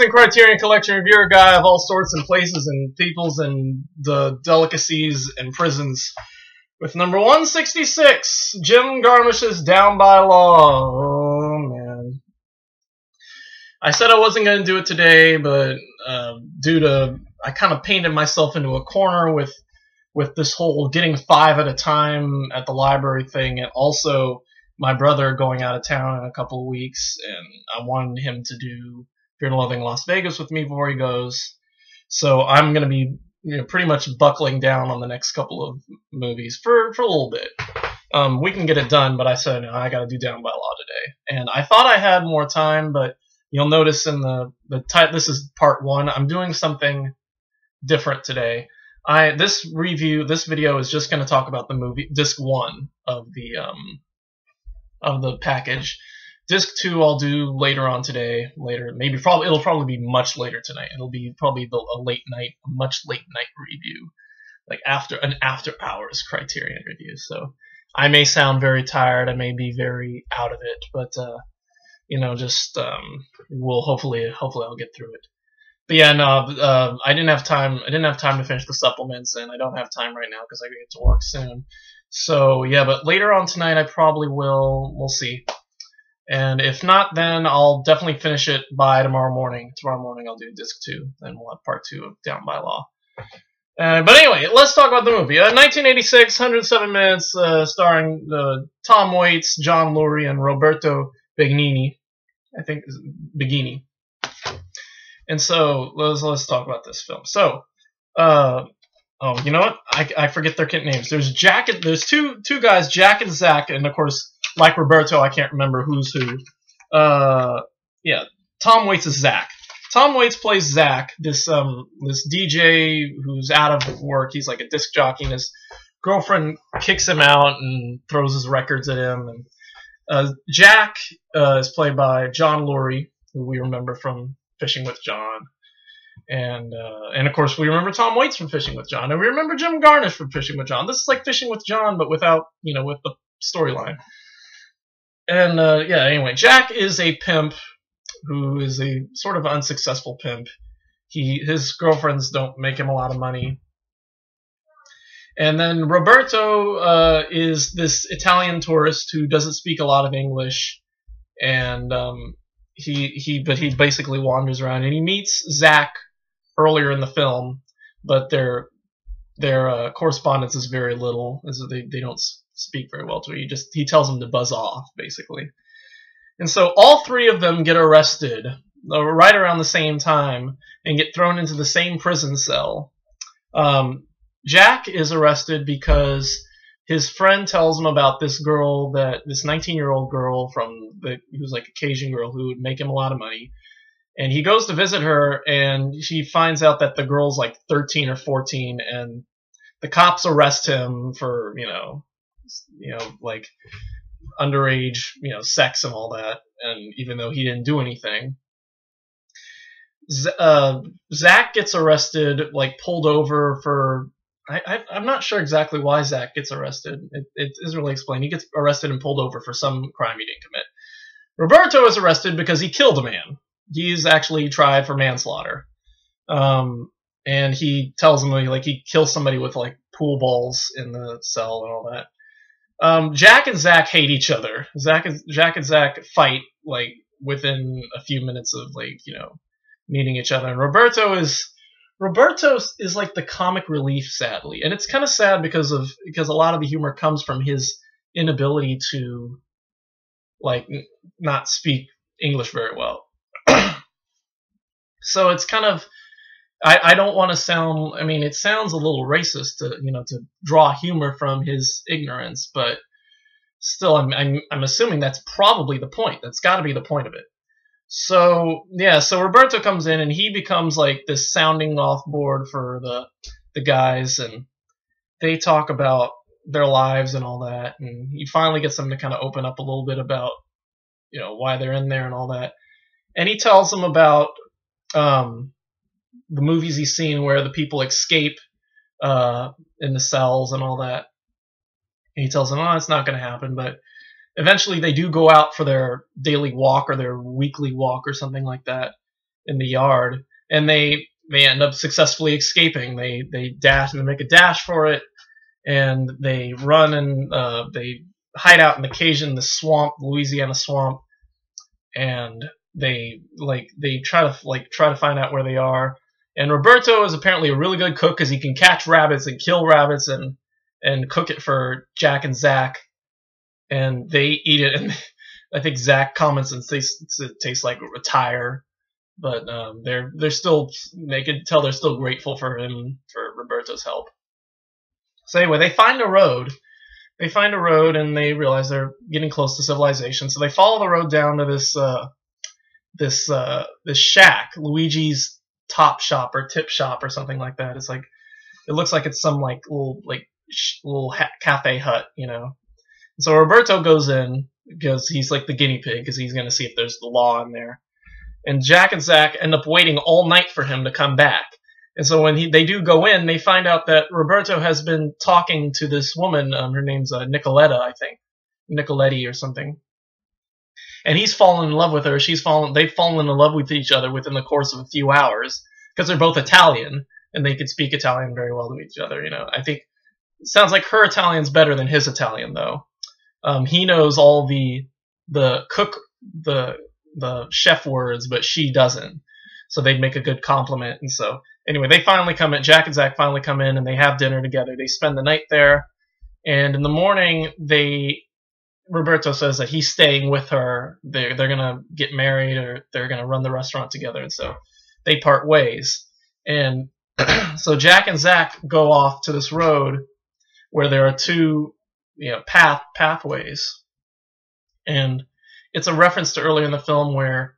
Jackson Criterion Collection reviewer guy of all sorts and places and peoples and the delicacies and prisons. With number 166, Jim Jarmusch's Down by Law. Oh, man. I said I wasn't going to do it today, but due to... I kind of painted myself into a corner with this whole getting 5 at a time at the library thing, and also my brother going out of town in a couple of weeks, and I wanted him to do Fear and Loathing Las Vegas with me before he goes. So I'm going to be pretty much buckling down on the next couple of movies for a little bit. We can get it done, but I said, no, I got to do Down by Law today. And I thought I had more time, but you'll notice in the this is part 1. I'm doing something different today. This video is just going to talk about the movie, disc 1 of the package. Disc 2 I'll do later on today. It'll probably be much later tonight. It'll be probably a much late night review, like an after hours Criterion review. So I may sound very tired. I may be very out of it, but we'll hopefully I'll get through it. But yeah, no, I didn't have time. I didn't have time to finish the supplements, and I don't have time right now because I get to work soon. So yeah, but later on tonight I probably will. We'll see. And if not, then I'll definitely finish it by tomorrow morning. Tomorrow morning I'll do disc 2. Then we'll have part 2 of Down by Law. But anyway, let's talk about the movie. 1986, 107 minutes, starring Tom Waits, John Lurie, and Roberto Benigni. I think Benigni. And so let's talk about this film. So, oh, you know what? I forget their kid names. There's two guys, Jack and Zach, and of course, like Roberto, I can't remember who's who. Yeah, Tom Waits is Zach. Tom Waits plays Zach, this DJ who's out of work. He's like a disc jockey, and his girlfriend kicks him out and throws his records at him. And Jack is played by John Lurie, who we remember from Fishing with John, and of course we remember Tom Waits from Fishing with John, and we remember Jim Jarmusch from Fishing with John. This is like Fishing with John, but without with the storyline. And yeah, anyway, Jack is a pimp who is a sort of unsuccessful pimp. His girlfriends don't make him a lot of money. And then Roberto is this Italian tourist who doesn't speak a lot of English, and he basically wanders around, and he meets Zach earlier in the film, but their correspondence is very little, as they don't speak very well to each other. He tells him to buzz off, basically. And so all 3 of them get arrested right around the same time and get thrown into the same prison cell. Jack is arrested because his friend tells him about this 19-year-old girl who's like a Cajun girl who would make him a lot of money. And he goes to visit her, and she finds out that the girl's like 13 or 14, and the cops arrest him for, like underage, sex and all that. And even though he didn't do anything, Zach gets arrested, like pulled over for... I'm not sure exactly why Zach gets arrested. It isn't really explained. He gets arrested and pulled over for some crime he didn't commit. Roberto is arrested because he killed a man. He's actually tried for manslaughter. And he tells him he kills somebody with like pool balls in the cell and all that. Jack and Zach hate each other. Jack and Zach fight like within a few minutes of meeting each other. And Roberto is like the comic relief, sadly, and it's kind of sad because a lot of the humor comes from his inability to not speak English very well. So it's kind of, I don't want to sound, it sounds a little racist to draw humor from his ignorance, but still I'm assuming that's probably the point. That's got to be the point of it. So yeah, so Roberto comes in and he becomes like this sounding off board for the guys, and they talk about their lives and all that, and he finally gets them to kind of open up a little bit about why they're in there and all that. And he tells them about the movies he's seen where the people escape in the cells and all that. And he tells them, oh, it's not going to happen, but eventually they do go out for their daily walk or their weekly walk or something like that. in the yard, and they end up successfully escaping. They dash and make a dash for it, and they run and they hide out in the Cajun, the swamp, Louisiana swamp, and they try to find out where they are. And Roberto is apparently a really good cook because he can catch rabbits and kill rabbits and cook it for Jack and Zach, and they eat it. And I think Zach comments and says it tastes like a tire, but they're still, they can tell they're still grateful for him, for Roberto's help. So anyway, they find a road. They find a road and they realize they're getting close to civilization. So they follow the road down to this shack, Luigi's Top Shop or Tip Shop or something like that. It's like, it looks like it's some like little cafe hut, you know. So Roberto goes in because he's like the guinea pig, because he's going to see if there's the law in there. And Jack and Zach end up waiting all night for him to come back. And so when they do go in, they find out that Roberto has been talking to this woman. Her name's Nicoletta, I think. Nicoletti or something. And he's fallen in love with her. They've fallen in love with each other within the course of a few hours, because they're both Italian and they can speak Italian very well to each other. You know, I think it sounds like her Italian's better than his Italian, though. He knows all the chef words, but she doesn't. So they'd make a good compliment. And so anyway, Jack and Zach finally come in and they have dinner together. They spend the night there, and in the morning Roberto says that he's staying with her. They're gonna get married, or they're gonna run the restaurant together, and so they part ways. And so Jack and Zach go off to this road where there are two, pathways, and it's a reference to earlier in the film where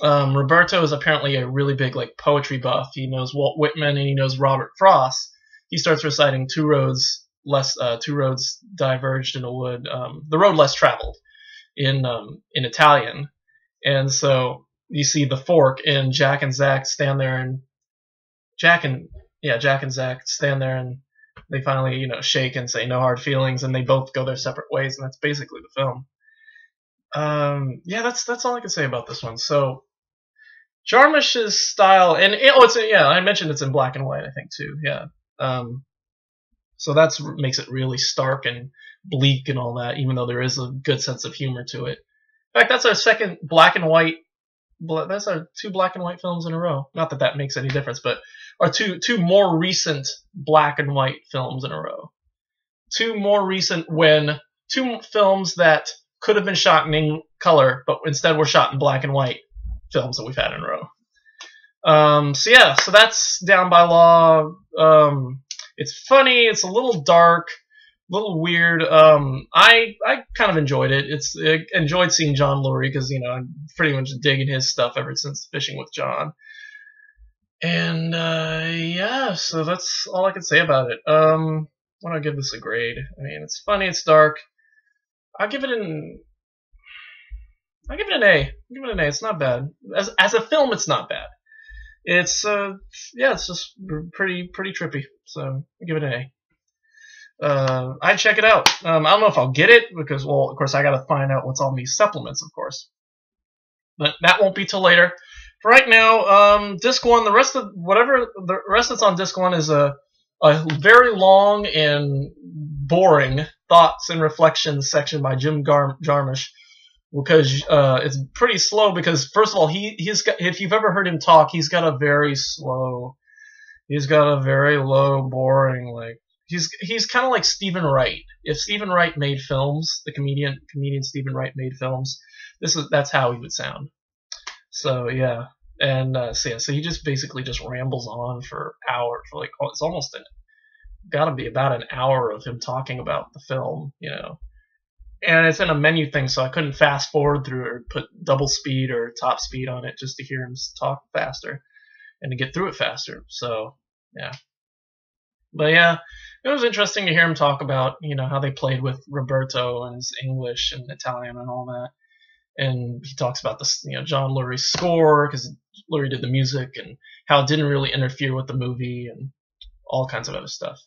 Roberto is apparently a really big poetry buff. He knows Walt Whitman and he knows Robert Frost. He starts reciting two roads diverged in a wood, the road less traveled in Italian. And so you see the fork, and Jack and Zach stand there, and Jack and Zach stand there, and they finally shake and say no hard feelings, and they both go their separate ways, and that's basically the film. That's all I can say about this one. So Jarmusch's style, and I mentioned it's in black and white, I think too. Yeah. So that's makes it really stark and bleak and all that, even though there is a good sense of humor to it. In fact, that's our second black and white. That's our two black and white films in a row. Not that that makes any difference, but our two more recent black and white films in a row. Two films that could have been shot in color, but instead were shot in black and white films that we've had in a row. So that's Down by Law. It's funny. It's a little dark, a little weird. I kind of enjoyed it. I enjoyed seeing John Lurie because I'm pretty much digging his stuff ever since Fishing with John. And so that's all I can say about it. Why don't I give this a grade? I mean, it's funny. It's dark. I'll give it an A. Give it an A. It's not bad. As a film, it's not bad. It's it's just pretty trippy. So I'll give it an A. I'd check it out. I don't know if I'll get it because, well, of course, I got to find out what's on these supplements, of course. But that won't be till later. For right now, disc 1. The rest that's on disc 1 is a very long and boring thoughts and reflections section by Jim Jarmusch, because it's pretty slow. Because first of all, he's got, if you've ever heard him talk, he's got a very low, boring, he's kind of like Stephen Wright. If Stephen Wright made films, the comedian Stephen Wright made films, that's how he would sound. So yeah, and so he just basically just rambles on for hours. It's almost got to be about an hour of him talking about the film, And it's in a menu thing, so I couldn't fast forward through it or put double speed or top speed on it just to hear him talk faster and to get through it faster. So yeah. But yeah, it was interesting to hear him talk about, how they played with Roberto and his English and Italian and all that. And he talks about this, John Lurie's score, because Lurie did the music, and how it didn't really interfere with the movie and all kinds of other stuff.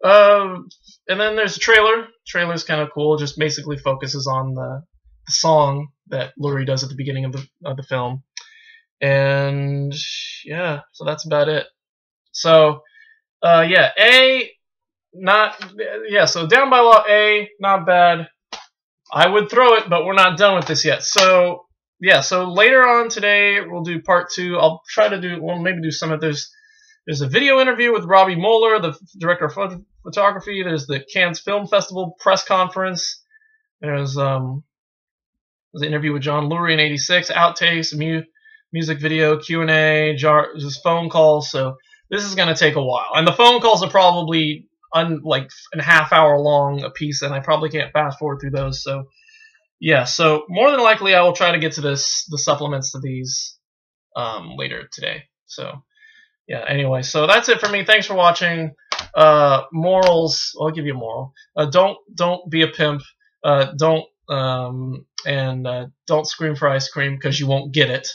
And then there's a trailer. Trailer's kind of cool. It just basically focuses on the song that Lurie does at the beginning of the film. And yeah, so that's about it. So yeah, A, not, yeah, so down by law A, not bad. I would throw it, but we're not done with this yet. So yeah, so later on today we'll do part 2. I'll try to do, well, maybe do some of this. There's a video interview with Robbie Moeller, the director of photography. There's the Cannes Film Festival press conference. There's an interview with John Lurie in '86, outtakes, music video, Q&A, just phone calls. So this is going to take a while, and the phone calls are probably like a half-hour long a piece, and I probably can't fast forward through those. So yeah, so more than likely I will try to get to the supplements to these later today. So yeah, anyway, so that's it for me. Thanks for watching. Morals, I'll give you a moral. Don't be a pimp. Don't scream for ice cream because you won't get it.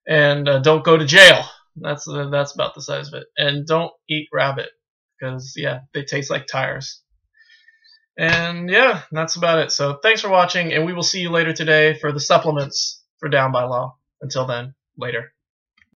And don't go to jail. That's about the size of it. And don't eat rabbit because yeah, they taste like tires. And yeah, that's about it. So thanks for watching, and we will see you later today for the supplements for Down by Law. Until then, later.